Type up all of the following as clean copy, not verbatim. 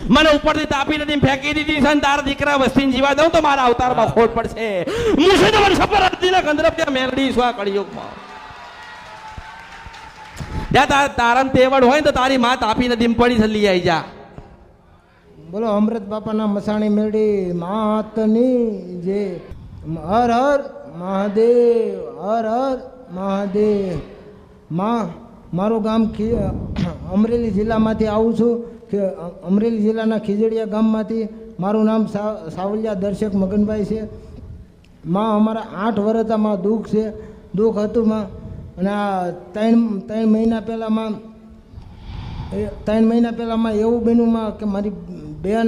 મને ઉપરથી તાપી નદી ફેંકી દીધી છે ને તારા દીકરા વસ્તી જીવા દઉં તો મારા અવતારમાં ખોટ પડશે. મુશે તો મને સફર હતી ગંધર્વ ત્યાં મેલડી સ્વા કળિયુગમાં. ત્યાં તારા તેવડ હોય તો તારી માં તાપી નદી પડી છે, લઈ આવી જા. બોલો અમૃત બાપાના મસાણી મેળી માતની જે. હર હર મહાદેવ, હર હર મહાદેવ. મારું ગામ અમરેલી જિલ્લામાંથી આવું છું કે અમરેલી જિલ્લાના ખીજડીયા ગામમાંથી. મારું નામ સાવલિયા દર્શક મગનભાઈ છે. અમારા 8 વર્ષમાં દુઃખ છે, દુઃખ હતું માં. અને આ ત્રણ મહિના પહેલાંમાં એવું બન્યું માં કે મારી બેન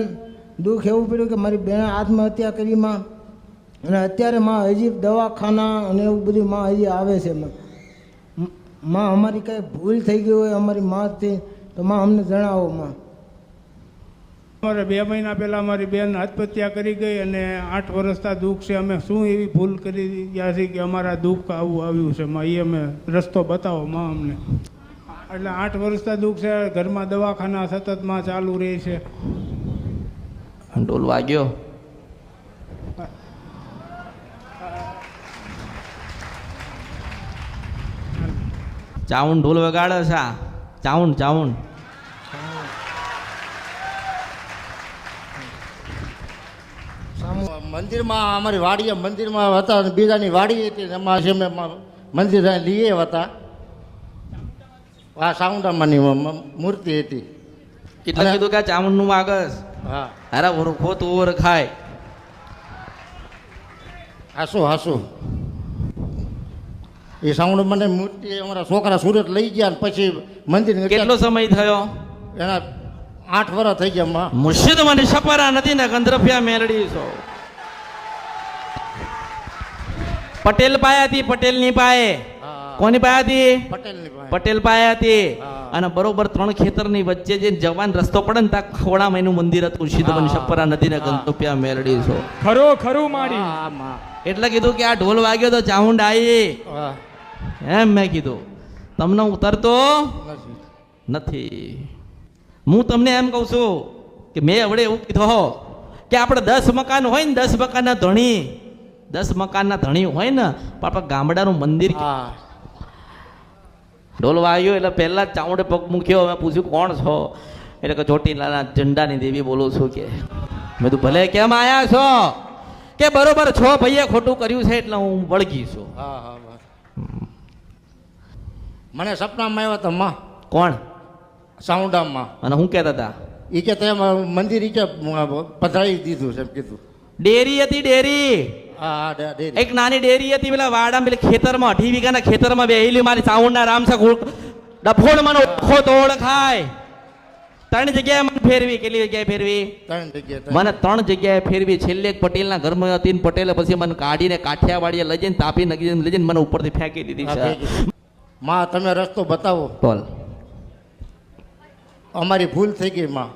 દુઃખ એવું પડ્યું કે મારી બેન આત્મહત્યા કરી માં. અને અત્યારે માં હજી દવાખાના અને એવું બધું માં હજી આવે છે. માં અમારી કાંઈ ભૂલ થઈ ગઈ હોય અમારી માથી તો માં અમને જણાવો માં. અમારે 2 મહિના પહેલાં અમારી બેન આત્મહત્યા કરી ગઈ અને 8 વર્ષના દુઃખ છે. અમે શું એવી ભૂલ કરી ગયા છે કે અમારા દુઃખ આવું આવ્યું છે માં, એ અમે રસ્તો બતાવો માં અમને. એટલે 8 વર્ષના દુઃખ છે. ઘરમાં દવાખાના સતત માં ચાલુ રહે છે. ઢોલ વાગ્યો. ચાઉન ઢોલ વગાડે છે. ચાઉન ચાઉન મંદિરમાં અમારી વાડીએ મંદિરમાં હતા અને બીજાની વાડી હતી એમાં છે મેં મંદિર લઈએ હતા. આ સાઉન્ડામાંની મૂર્તિ હતી. એટલે કીધું કે ચામુંડ નું વાગસ. હા અરે ઓરખો તો ઓર ખાય. હાસુ એ સાઉન્ડ મને મૂર્તિ અમારા છોકરા સુરત લઈ ગયા ને પછી મંદિર. કેટલો સમય થયો? એના 8 વર્ષ થઈ ગયા માં. મુર્શિદ મને સપરા નથી ને ગંધર્ફિયા મેલડી છો. પટેલ પાયા હતી, પટેલ ની પાયે. કોની પાયા હતી? પટેલ પાયા હતી. અને બરોબર 3 ખેતરની વચ્ચે જે જવાન રસ્તો પડે ને ત્યાં ખોડા મહિનું મંદિર હતું. સિદ્ધવન સપરા નથી ને ગંધર્ફિયા મેલડી છો. ખરું મારી. એટલે કીધું કે આ ઢોલ વાગ્યો તો ચાઉંડ આવી એમ મેં કીધું. તમને ઉતરતો નથી. હું તમને એમ કહું છું કે મેં હવે એવું કીધું કે આપણે 10 મકાન હોય ને 10 મકાનના ધણી, 10 મકાનના ધણી હોય ને પણ આપણે ગામડાનું મંદિર. ઢોલ વાગ્યો એટલે પહેલા ચાઉંડે પગ મૂક્યો. મેં પૂછ્યું કોણ છો? એટલે કે ચોટીલાના ઝંડાની દેવી બોલું છું કે. મેં તું ભલે કેમ આયા છો? કે બરોબર છો ભાઈએ ખોટું કર્યું છે એટલે હું વળગી છું. મને સપનામાં આવ્યા હતા માં. કોણ? સાઉન્ડામાં. અને હું કહેતા હતા એ કે તે મંદિર એ કે પધરાવી દીધું છે એમ કીધું. ડેરી હતી, ડેરી. એક નાની ડેરી હતી પેલા વાડામાં પેલા ખેતરમાં 18 વીઘાના ખેતરમાં બેહેલી મારી સાઉન્ડના રામ છે ડફોડ મને ઓળખો તો ઓળખાય. 3 જગ્યાએ મને ફેરવી. કેટલી જગ્યાએ ફેરવી? 3 જગ્યાએ. મને 3 જગ્યાએ ફેરવી. છેલ્લે એક પટેલના ઘરમાં હતી ને પટેલે પછી મને કાઢીને કાઠિયાવાડીએ લઈ જઈને તાપી નગરી લઈ જઈને મને ઉપરથી ફેંકી દીધી છે. માં તમે રસ્તો બતાવો. બોલ. અમારી ભૂલ થઈ ગઈ માં.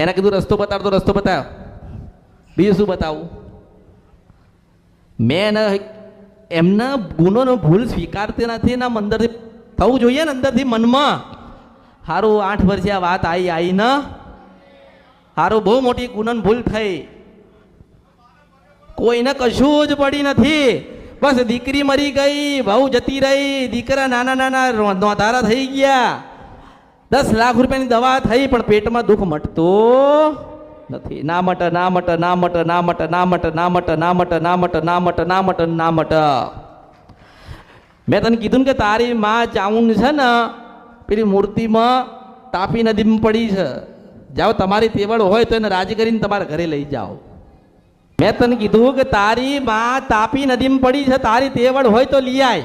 એને કીધું રસ્તો બતાવ તો રસ્તો બતાવ. બીજું શું બતાવું? મેં એમના ગુનોનો ભૂલ સ્વીકારતી નથી ને અંદરથી થવું જોઈએ ને અંદરથી મનમાં. સારું 8 વર્ષે આ વાત આવી ને સારું બહુ મોટી ગુનોની ભૂલ થઈ. કોઈને કશું જ પડી નથી. બસ દીકરી મરી ગઈ, વહુ જતી રહી, દીકરા નાના નોંધારા થઈ ગયા, 10 લાખ રૂપિયાની દવા થઈ પણ પેટમાં દુઃખ મટતું નથી. ના મટ ના મટ ના મટ ના મટ ના મટ ના મટ ના મટ ના મટ ના મટ ના મટ ના મટ. મેં તને કીધું ને કે તારી માં ચાઉંડ છે ને પેલી મૂર્તિમાં તાપી નદીમાં પડી છે. જાઓ તમારી તેવડ હોય તો એને રાજી કરીને તમારા ઘરે લઈ જાઓ. મેં તને કીધું કે તારી માં તાપી નદીમાં પડી છે, તારી તેવડ હોય તો લઈ આય.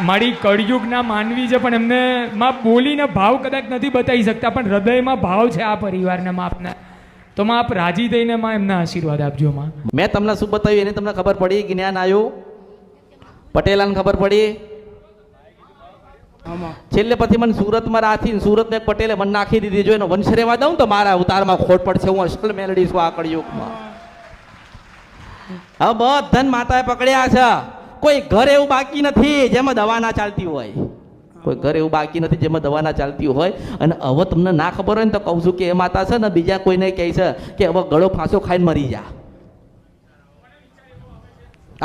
મારી કળયુગના માનવી છે પણ એમને માં બોલીને ભાવ કદાચ નથી બતાવી શકતા પણ હૃદયમાં ભાવ છે આ પરિવારને આપને. તો માં આપ રાજી થઈને માં એમના આશીર્વાદ આપજો માં. મેં તમને શું બતાવ્યું એને તમને ખબર પડી? જ્ઞાન આવ્યું? પટેલાને ખબર પડી? છેલ્લે પછી મને સુરતમાં રાખી સુરતને એક પટેલે મને નાખી દીધી. જો એનો વંશ રહેવા દઉં તો મારા અવતારમાં ખોટ પડશે. હું અસલ મેલડી છું આ કળયુગમાં. હવે બધાને માતાએ પકડ્યા છે. કોઈ ઘર એવું બાકી નથી જેમાં દવા ના ચાલતી હોય. કોઈ ઘર એવું બાકી નથી જેમાં દવા ના ચાલતી હોય. અને હવે તમને ના ખબર હોય ને તો કહું છું કે એ માતા છે ને બીજા કોઈને કહે છે કે હવે ગળો ફાંસો ખાઈને મરી જા.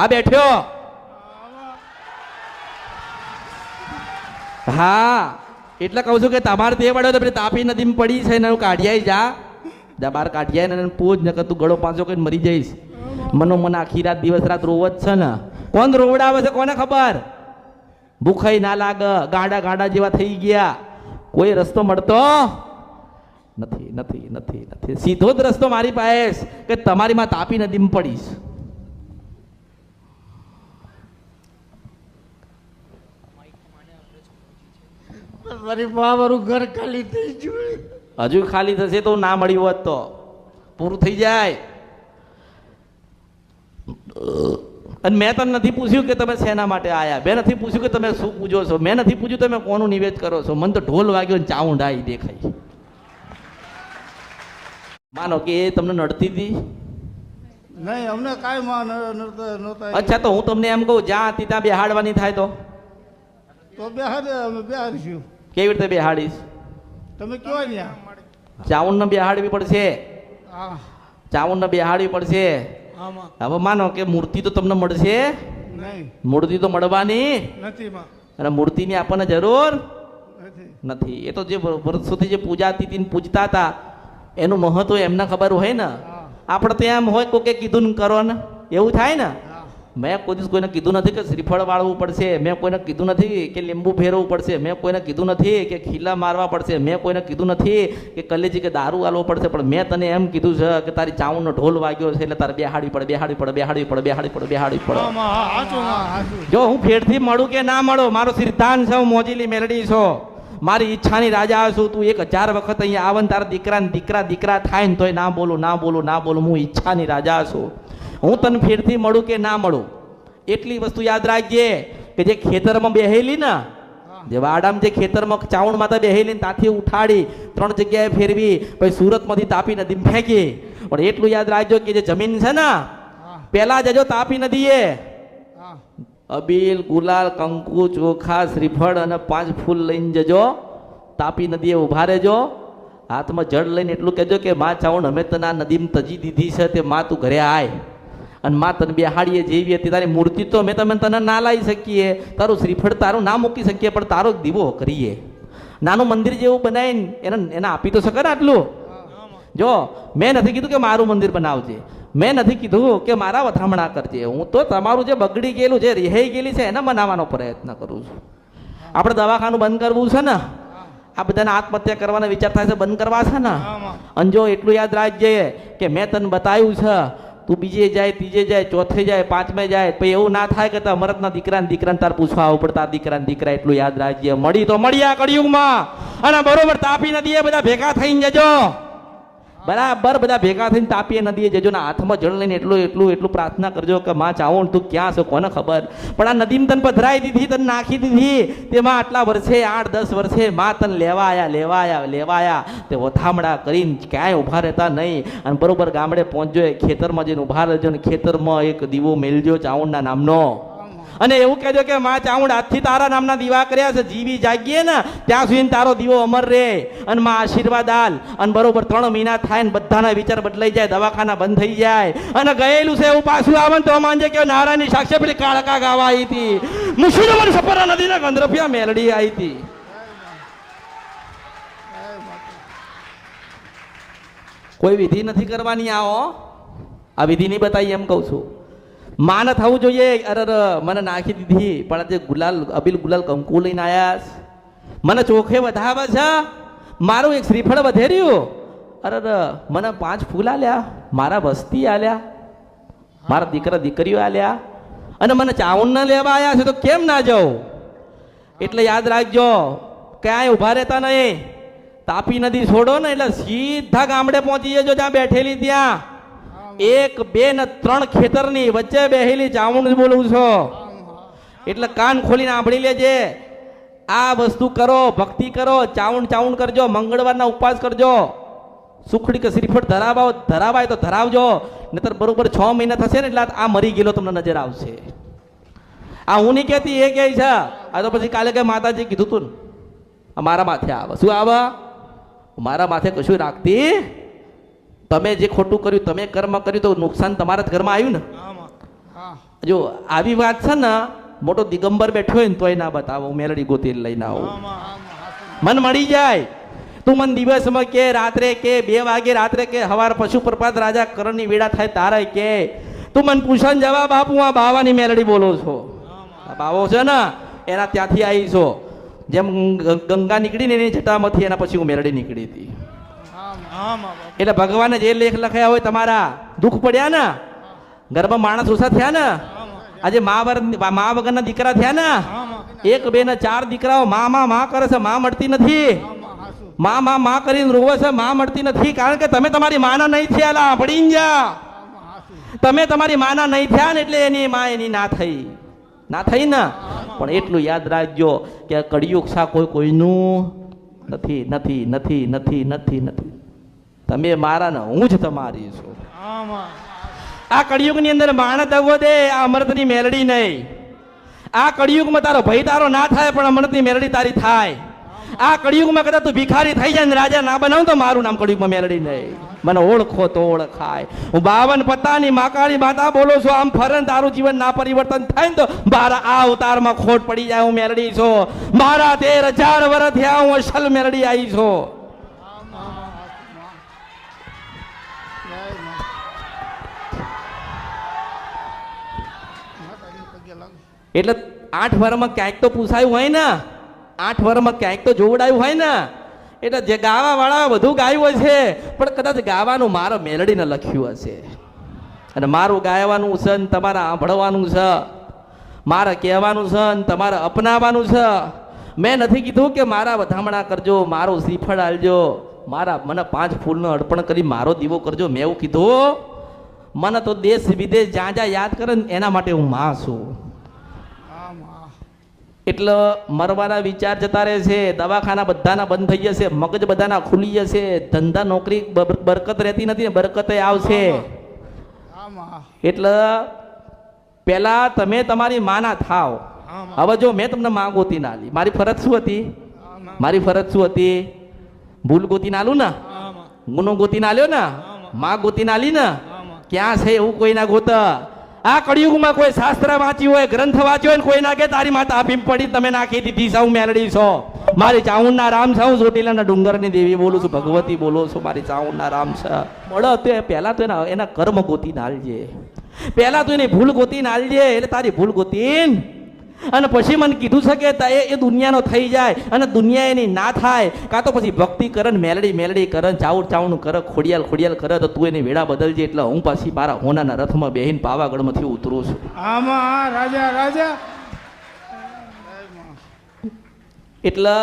આ બેઠ્યો. હા એટલે કહું છું કે તમારે તે પડ્યો તો પેલી તાપી નદીમાં પડી છે ને કાઢિયાઈ જા બહાર કાઢિયાય ને પૂછ ને કે તું ગળો પાંચો કઈ મરી જઈશ. મને આખી રાત દિવસ રાત રોવ જ છે ને. કોણ રોવડાવે છે કોને ખબર. ભૂખાઈ ના લાગે, ગાડા ગાડા જેવા થઈ ગયા. કોઈ રસ્તો મળતો નથી નથી નથી નથી. સીધો જ રસ્તો મારી પાસે કે તમારી માં તાપી નદીમાં પડીશ. મારી મારું ઘર ખાલી થઈ ગયું. હજુ ખાલી થશે તો ના મળ્યું હોત તો પૂરું થઈ જાય. અને મેં તને નથી પૂછ્યું કે તમે શેના માટે આયા. મેં નથી પૂછ્યું કે તમે શું પૂજો છો. મેં નથી પૂછ્યું તમે કોનું નિવેદ કરો છો. મને તો ઢોલ વાગ્યો ને ચાઉંડ આવી દેખાય. માનો કે એ તમને નડતી હતી. નહીં અમને કાંઈ માં નહોતા. અચ્છા તો હું તમને એમ કહું જ્યાં હતી ત્યાં બેહાડવાની થાય તો અમે બેહાડીશું. કેવી રીતે બેહાડીશ. તમે કયો ત્યાં ચાઉંડ ને બેહાડવી પડશે. ચાઉંડ ને બેહાડવી પડશે. આમાં હવે માનો કે મૂર્તિ તો તમને મળશે. નહીં મૂર્તિ તો મળવાની. નથી માં અને મૂર્તિની આપણને જરૂર નથી. નથી. એ તો જે વર્ષોથી જે પૂજાતી હતી ને પૂજતા હતા એનું મહત્વ એમને ખબર હોય ને. આપણે તો એમ હોય કોકે કીધું ને કરો ને એવું થાય ને. મેં કોઈ દિવસ કોઈને કીધું નથી કે શ્રીફળ વાળવું પડશે. મેં કોઈને કીધું નથી કે લીંબુ ફેરવવું પડશે. મેં કોઈને કીધું નથી કે ખીલા મારવા પડશે. મેં કોઈને કીધું નથી કે કલેજી કે દારૂ આલવો પડશે. પણ મેં તને એમ કીધું છે કે તારી ચાઉંડનો ઢોલ વાગ્યો છે એટલે તારે બેહાડી પડે બેહાડી પડે બેહાડી પડે બેહાડી પડે બેહાડી પડે. જો હું ફેરથી મળું કે ના મળો મારો સિદ્ધાંત છે. હું મોજીલી મેલડી છો. મારી ઈચ્છાની રાજા છું. તું 1000 વખત અહીંયા આવે ને તારા દીકરાને દીકરા દીકરા થાય ને તોય ના બોલું ના બોલું ના બોલું. હું ઈચ્છાની રાજા છું. હું તને ફેરથી મળું કે ના મળું એટલી વસ્તુ યાદ રાખજે કે જે ખેતરમાં બેહેલી ને જે વાડામાં જે ખેતરમાં ચાઉંડ માતા બેહેલી ને ત્યાંથી ઉઠાડી 3 જગ્યાએ ફેરવી પછી સુરતમાંથી તાપી નદીમાં ફેંકી. પણ એટલું યાદ રાખજો કે જે જમીન છે ને પેલા જજો તાપી નદીએ અબીલ ગુલાલ કંકુ ચોખા શ્રીફળ અને 5 ફૂલ લઈને જજો. તાપી નદીએ ઉભા રહેજો. હાથમાં જળ લઈને એટલું કહેજો કે માં ચાઉંડ અમે તને આ નદીમાં તજી દીધી છે તે માં તું ઘરે આય. અને માં તને બેહાડીએ જેવી હતી તારી મૂર્તિ તો અમે તને ના લાવી શકીએ. તારું શ્રીફળ તારું ના મૂકી શકીએ પણ તારો દીવો કરીએ. નાનું મંદિર જેવું બનાવીને એને આપી તો શકે ને આટલું. જો મેં નથી કીધું કે મારું મંદિર બનાવજે. મેં નથી કીધું કે મારા વધામણા કરજે. હું તો તમારું જે બગડી ગયેલું જે રિહાઈ ગયેલી છે એને બનાવવાનો પ્રયત્ન કરું છું. આપણે દવાખાનું બંધ કરવું છે ને. આ બધાને આત્મહત્યા કરવાના વિચાર થાય છે બંધ કરવા છે ને. અને જો એટલું યાદ રાખજે કે મેં તને બતાવ્યું છે તું બીજે જાય ત્રીજે જાય ચોથે જાય પાંચમે જાય પછી એવું ના થાય કે અમરતના દીકરાને તાર પૂછવા આવું પડે તાર દીકરા. એટલું યાદ રાખજે. મળી તો મળ્યા કળિયુગમાં. અને બરોબર તાપી નદીએ બધા ભેગા થઈને જજો. બરાબર બધા ભેગા થઈને તાપી નદીએ જજો ને હાથમાં જળ લઈને એટલું પ્રાર્થના કરજો કે માં ચાઉંડ તું ક્યાં છો કોને ખબર. પણ આ નદીમાં તને પધરાઈ દીધી તને નાખી દીધી તેમાં આટલા વર્ષે 8-10 વર્ષે માં તને લેવા આયા તે વધામડા કરીને ક્યાંય ઊભા રહેતા નહીં. અને બરોબર ગામડે પહોંચજો ખેતરમાં જઈને ઊભા રહેજો ને ખેતરમાં એક દીવો મેલજો ચાઉંડના નામનો. અને એવું કહેજો કે માં ચાઉંડ આજથી તારા નામના દીવા કર્યા છે. જીવી જાગીએ ને ત્યાં સુધી તારો દીવો અમર રહે. અને માં આશીર્વાદ આલ. અને બરોબર 3 મહિના થાય ને બધાના વિચાર બદલાઈ જાય. દવાખાના બંધ થઈ જાય. અને ગયેલું છે એવું પાછું આવે ને તો માનજે કે નારાયણની સાક્ષી પેલી કાળકા ગાવા આવી હતી. મુશીનોમાં સપરા નદીના ગંધરફિયા મેલડી આવી હતી. કોઈ વિધિ નથી કરવાની. આવો આ વિધિ નહીં બતાવી એમ કહું છું. માને થવું જોઈએ. અરે મને નાખી દીધી પણ આજે અબીલ ગુલાલ કંકુ લઈને આયા. મને ચોખે વધાવે છે. મારું એક શ્રીફળ વધેર્યું. અરે મને 5 ફૂલ આલ્યા. મારા વસ્તી આલ્યા. મારા દીકરા દીકરીઓ આલ્યા. અને મને ચાઉંડ ન લેવા આવ્યા છે તો કેમ ના જાઉં. એટલે યાદ રાખજો ક્યાંય ઊભા રહેતા નહીં. તાપી નદી છોડો ને એટલે સીધા ગામડે પહોંચી જજો જ્યાં બેઠેલી ત્યાં. 1, 2 ને 3 ખેતરની વચ્ચે બેહેલી ચાઉંડ બોલું છો. એટલે કાન ખોલીને સાંભળી લેજે. આ વસ્તુ કરો ભક્તિ કરો. ચાઉંડ કરજો. મંગળવારના ઉપવાસ કરજો. સુખડી કે શ્રીફળ ધરાવાય તો ધરાવજો. નહીતર બરોબર 6 મહિના થશે ને એટલે આ મરી ગયેલો તમને નજર આવશે. આ હું નહીં કહેતી, એ કહે છે. આ તો પછી કાલે કે માતાજી કીધું તું ને મારા માથે આવે. શું આવે? મારા માથે કશું રાખતી. તમે જે ખોટું કર્યું, તમે કર્મ કર્યું તો નુકસાન તમારા જ ઘરમાં આવ્યું ને. જો આવી વાત છે ને, મોટો દિગંબર બેઠો હોય ને તોય ના બતાવો, મેલડી ગોતી લઈને આવો, મન મળી જાય. તું મન દિવસમાં કે, રાત્રે કે, 2 વાગે રાત્રે કે, હવાર પશુ પ્રપાત રાજા કરણની વેળા થાય તારે કે, તું મન પૂછન જવાબ આપું. આ બાવાની મેલડી બોલો છો. આ બાવો છે ને એના ત્યાંથી આવી છો. જેમ ગંગા નીકળી ને એની જટામાંથી એના પછી હું મેલડી નીકળી હતી. એટલે ભગવાને જે લેખ લખ્યા હોય, તમારા દુઃખ પડ્યા ને, ઘરમાં માણસ ઓછા થયા ને, આજે મા વગરના દીકરા થયા ને, 1, 2 ને 4 દીકરાઓ માં કરે છે, માં મળતી નથી. માં કરીને રોવે છે, માં મળતી નથી. કારણ કે તમે તમારી માના નહીં થયા. પડી જા, તમે તમારી માના નહીં થયા ને એટલે એની માં એની ના થઈ ને. પણ એટલું યાદ રાખજો કે કળિયુગ સા કોઈનું નથી નથી નથી નથી નથી નથી. તમે મારા ને હું જ તમારી છું. આ કળિયુગની અંદર માણસ દગો દે, આ અમૃતની મેલડી નહીં. આ કળિયુગમાં તારો ભય તારો ના થાય પણ અમૃતની મેલડી તારી થાય. આ કળિયુગમાં કદાચ તું ભિખારી થઈ જાય ને રાજા ના બનાવ તો મારું નામ કળિયુગમાં મેલડી નહીં. મને ઓળખો તો ઓળખાય. હું 52 પત્તાની માકાળી માતા બોલો છો. આમ ફરન તારું જીવન ના પરિવર્તન થાય ને તો મારા આ અવતારમાં ખોટ પડી જાય. હું મેલડી છું. મારા 13,000 વર્ષ થયા હું અસલ મેલડી આવી છું. એટલે 8 વર્ષમાં ક્યાંક તો પૂછાયું હોય ને, 8 વર્ષમાં ક્યાંક તો જોવડાયું હોય ને. એટલે જે ગાવા વાળા બધું ગાયું હશે પણ કદાચ ગાવાનું મારા મેલડીને લખ્યું હશે. અને મારું ગાયવાનું છે ને તમારે સાંભળવાનું છે, મારે કહેવાનું છે ને તમારે અપનાવવાનું છે. મેં નથી કીધું કે મારા વધામણા કરજો, મારું શ્રીફળ આલજો, મને 5 ફૂલનો અર્પણ કરી મારો દીવો કરજો. મેં એવું કીધું? મને તો દેશ વિદેશ જ્યાં જ્યાં યાદ કરે ને એના માટે હું માં છું. એટલે મરવાના વિચાર જતા રહે છે, દવાખાના બધાના બંધ થઈ જશે, મગજ બધાના ખુલી જશે, ધંધા નોકરી બરકત રહેતી નથી ને બરકત આવશે. એટલે પેલા તમે તમારી માના થાવ. હવે જો મેં તમને માં ગોતી ના લી, મારી ફરજ શું હતી? મારી ફરજ શું હતી? ભૂલ ગોતી ના લું ને, ગુનો ગોતી ના લ્યો ને, માં ગોતી ના લી ને. ક્યાં છે એવું કોઈ ના ગોત. આ કળિયુગમાં કોઈ શાસ્ત્ર વાંચ્યું હોય, ગ્રંથ વાંચ્યો હોય, કોઈ ના કે તારી માતા આપીમ પડી તમે નાખી દીધી. સૌ મેલડી છો. મારી ચાઉંડના રામ છું, ચોટીલાના ડુંગરની દેવી બોલું છું, ભગવતી બોલો છું. મારી ચાઉંડના રામ છે. મળો તો પહેલા તો એના કર્મ ગોતી નાલજે. પહેલા તો એની ભૂલ ગોતી નાલજે. એટલે તારી ભૂલ ગોતીન અને પછી મને કીધું છે કે એ દુનિયાનો થઈ જાય અને દુનિયા એની ના થાય. કાં તો પછી ભક્તિ કરે ને મેલડી કરે, ચાઉણ કરે, ખોડિયાલ કરે તો તું એની વેળા બદલજે. એટલે હું પાછી મારા હોનાના રથમાં બેહીને પાવાગઢમાંથી ઉતરું છું. આમાં રાજા એટલે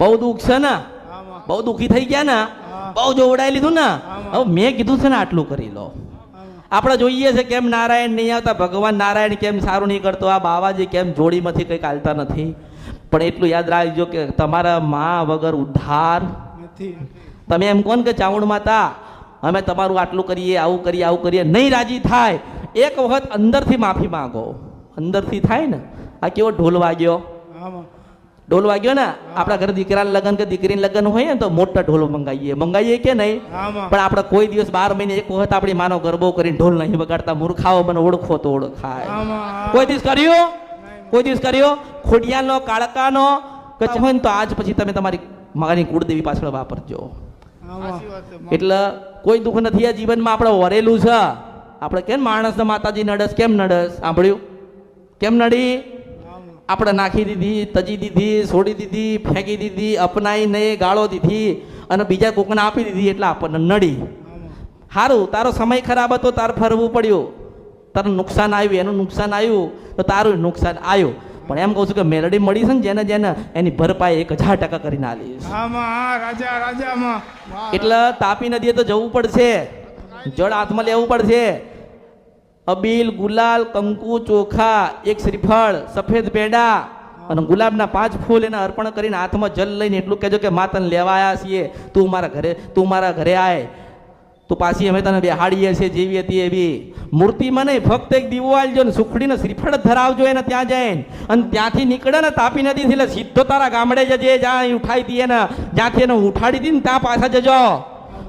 બહુ દુઃખ છે ને, બહુ દુઃખી થઈ ગયા ને, બહુ જોવડાઈ લીધું ને. હવે મેં કીધું છે ને આટલું કરી લો. આપણે જોઈએ છે કેમ નારાયણ નહીં આવતા, ભગવાન નારાયણ કેમ સારું નહીં કરતો, આ બાવાજી કેમ જોડીમાંથી કંઈક હાલતા નથી. પણ એટલું યાદ રાખજો કે તમારા માં વગર ઉદ્ધાર નથી. તમે એમ કોણ કે ચાવણ માતા અમે તમારું આટલું કરીએ, આવું કરીએ, નહીં રાજી થાય. એક વખત અંદરથી માફી માંગો. અંદરથી થાય ને. આ કેવો ઢોલ વાગ્યો ને. આપણા ઘરે દીકરાના લગ્ન કે દીકરીના લગ્ન હોય ને તો મોટા ઢોલ મંગાવીએ કે નહીં? પણ આપણે કોઈ દિવસ 12 મહિને એક વખત આપણી માનો ગરબો કરીને ઢોલ નહીં વગાડતા. મૂર્ખાઓ મને ઓળખો તો ઓળખાય. કોઈ દિવસ કર્યો? ખોડિયાનો કાળકાનો કચ્છ હોય ને તો આજ પછી તમે તમારી માની કુળદેવી પાછળ વાપરજો. એટલે કોઈ દુઃખ નથી આ જીવનમાં. આપણે વરેલું છે. આપણે કેમ માણસને માતાજી નડસ? કેમ નડસ? સાંભળ્યું? કેમ નડી? આપણે નાખી દીધી, તજી દીધી, છોડી દીધી, ફેંકી દીધી, અપનાઈ નહીં, ગાળો દીધી અને બીજા કોકને આપી દીધી એટલે આપણને નડી. સારું, તારો સમય ખરાબ હતો, તારે ફરવું પડ્યું, તારું નુકસાન આવ્યું, એનું નુકસાન આવ્યું તો તારું નુકસાન આવ્યું. પણ એમ કહું છું કે મેલડી મળી છે ને જેને એની ભરપાઈ 1000% કરીને આલીશ. એટલે તાપી નદીએ તો જવું પડશે, જળ હાથમાં લેવું પડશે. અબીલ, ગુલાલ, કંકુ, ચોખા, 1 શ્રીફળ, સફેદ પેડા અને ગુલાબના 5 ફૂલ એને અર્પણ કરીને હાથમાં જલ લઈને એટલું કહેજો કે માતન લેવા આવ્યા છીએ, તું મારા ઘરે આય. તો પાછી અમે તને બેહાડીએ છીએ જેવી હતી એવી મૂર્તિમાં નહીં, ફક્ત એક દીવો આલજો ને સુખડીને શ્રીફળ ધરાવજો એને ત્યાં જઈને, અને ત્યાંથી નીકળે ને તાપી નદીથી એટલે સીધો તારા ગામડે જજે, જ્યાં ઉઠાઈ હતી એને, જ્યાંથી એને ઉઠાડી હતી ને ત્યાં પાછા જજો,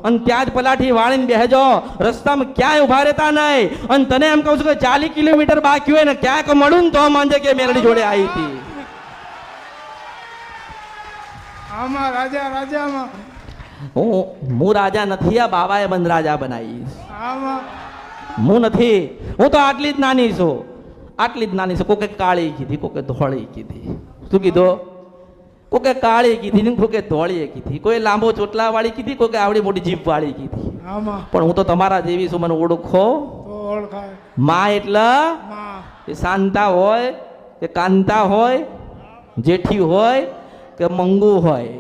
અને ત્યાં જ પલાઠી વાળીને બેહજો, રસ્તામાં ક્યાંય ઉભા રહેતા નહીં. અને તને એમ કહું છું કે 40 કિલોમીટર બાકી હોય ને ક્યાંક મળું ને તો માંજે કે મેલડી જોડે આવી હતી. આમાં રાજામાં હું રાજા નથી, આ બાબાએ બંધ રાજા બનાવી. આમાં હું નથી, હું તો આટલી જ નાની છું, આટલી જ નાની છું. કોકે કાળી કીધી, કોકે ધોળી કીધી. શું કીધું? કોકે કાળી કીધી ને કોકે ધોળી કીધી, કોઈ લાંબો ચોટલા વાળી કીધી, કોકે આવડી મોટી જીભ વાળી કીધી. આમાં પણ હું તો તમારા જેવી છું, મને ઓળખો. તો ઓળખાય. માં એટલે માં એ શાંતા હોય કે કાંતા હોય, જેઠી હોય કે મંગુ હોય.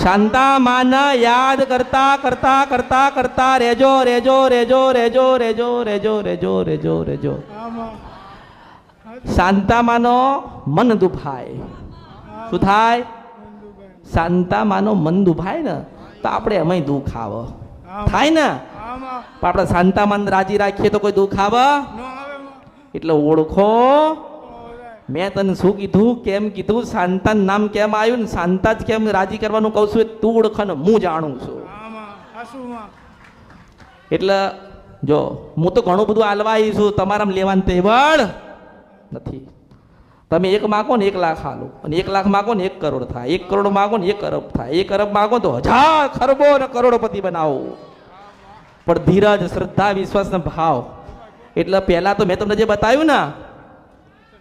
શાંતા માને યાદ કરતા કરતા કરતા કરતા રેજો રેજો રેજો રેજો રેજો રેજો રેજો રેજો રેજો. આમાં શાંતા માનો મન દુભાય. શું થાય? શાંતા માનો મન દુભાય ને તો આપણે એમાંય દુઃખ આવે. થાય ને? આમાં પણ આપણે શાંતા મન રાજી રાખીએ તો કોઈ દુઃખ આવે? નો આવે માં. એટલે ઓળખો. મેં તને શું કીધું, કેમ કીધું, શાંતા નામ કેમ આવ્યું ને શાંતા જ કેમ રાજી કરવાનું કહું છું એ તું ઓળખ ને હું જાણું છું. આમાં આસુમાં એટલે જો હું તો ઘણું બધું આલવા આવી છું, તમારા લેવાનું તેવડ નથી. તમે 1 માગો ને 1 લાખ આલો, અને 1 લાખ માગો ને 1 કરોડ થાય, 1 કરોડ માગો ને 1 અરબ થાય, 1 અરબ માગો તો 1000 ખરબો ને કરોડપતિ બનાવો. પણ ધીરજ, શ્રદ્ધા, વિશ્વાસ ને ભાવ. એટલે પહેલા તો મેં તમને જે બતાવ્યું ને,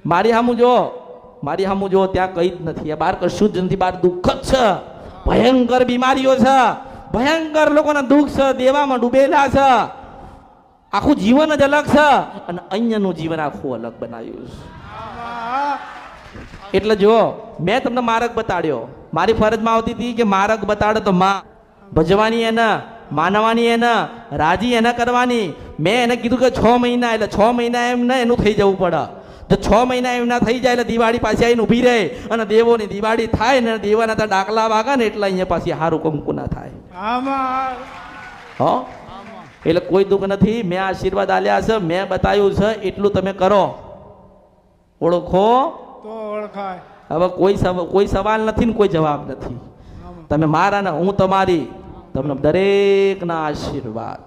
મારી સામું જો, મારી સામું જો, ત્યાં કઈ જ નથી. આ બહાર કશું જ નથી, બહાર દુઃખ જ છે, ભયંકર બીમારીઓ છે, ભયંકર લોકોના દુઃખ છે, દેવામાં ડૂબેલા છે, આખું જીવન જ અલગ છે, અને અહીંયાનું જીવન આખું અલગ બનાવ્યું છે. એટલે જો મેં તમને માર્ગ બતાડ્યો, મારી ફરજમાં આવતી હતી કે માર્ગ બતાડે તો માં ભજવાની, એને માનવાની, એને રાજી એને કરવાની. મેં એને કીધું કે 6 મહિના, એટલે 6 મહિના એમ ને એનું થઈ જવું પડે. જો 6 મહિના એમના થઈ જાય એટલે દિવાળી પાછી આવીને ઊભી રહે, અને દેવોની દિવાળી થાય ને દેવાના ત્યાં ડાકલા વાગે ને એટલે અહીંયા પાછી હારું કંકુ ના થાય. આમાં હો, એટલે કોઈ દુઃખ નથી. મેં આશીર્વાદ આલ્યા છે, મેં બતાવ્યું છે, એટલું તમે કરો. ઓળખો તો ઓળખાય. હવે કોઈ સવાલ નથી ને કોઈ જવાબ નથી. તમે મારા ને હું તમારી, તમને દરેકના આશીર્વાદ.